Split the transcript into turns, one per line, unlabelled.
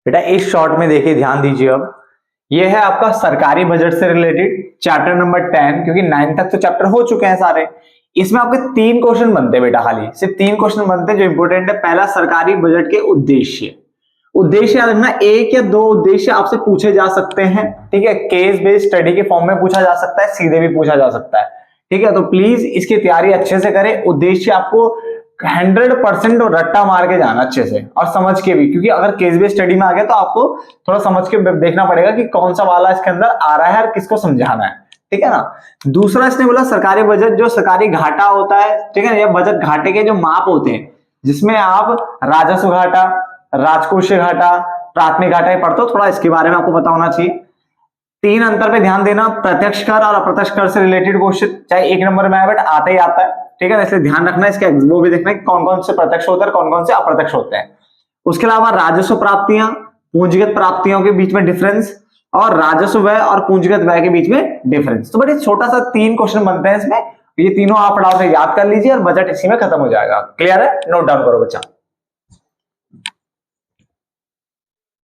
बेटा इस शॉर्ट में देखिए, ध्यान दीजिए। अब ये है आपका सरकारी बजट से रिलेटेड चैप्टर नंबर 10, क्योंकि 9 तक तो चैप्टर हो चुके हैं सारे। इसमें आपके 3 क्वेश्चन बनते हैं बेटा, खाली सिर्फ 3 क्वेश्चन बनते हैं जो इंपोर्टेंट है। पहला, सरकारी बजट के उद्देश्य। उद्देश्य याद रखना, 1 या 2 उद्देश्य आपसे पूछे जा सकते हैं, ठीक है। केस बेस्ड स्टडी के फॉर्म में पूछा जा सकता है, सीधे भी पूछा जा सकता है, ठीक है। तो प्लीज इसकी तैयारी अच्छे से करें। उद्देश्य आपको 100% और रट्टा मार के जाना अच्छे से और समझ के भी, क्योंकि अगर केस बेस्ड स्टडी में आ गया तो आपको थोड़ा समझ के देखना पड़ेगा कि कौन सा वाला इसके अंदर आ रहा है और किसको समझाना है, ठीक है ना। दूसरा, इसने बोला सरकारी बजट जो सरकारी घाटा होता है, ठीक है, या बजट घाटे के जो माप होते हैं, जिसमें आप राजस्व घाटा, राजकोषीय घाटा, प्राथमिक घाटा पढ़ते हो, थोड़ा इसके बारे में आपको पता होना चाहिए। 3 अंतर पे ध्यान देना, प्रत्यक्ष कर और अप्रत्यक्ष कर से रिलेटेड क्वेश्चन चाहे 1 नंबर में आए बट आता ही आता है, ठीक है। इसलिए ध्यान रखना है, इसके वो भी देखना है कौन कौन से प्रत्यक्ष होते हैं कौन कौन से अप्रत्यक्ष होते हैं। उसके अलावा राजस्व प्राप्तियां, पूंजीगत प्राप्तियों के बीच में डिफरेंस, और राजस्व व्यय और पूंजीगत व्यय के बीच में डिफरेंस। तो बड़े छोटा सा 3 क्वेश्चन बनते हैं इसमें, ये तीनों आप पढ़ाओ से याद कर लीजिए और बजट इसी में खत्म हो जाएगा। क्लियर है? नोट डाउन करो बच्चा।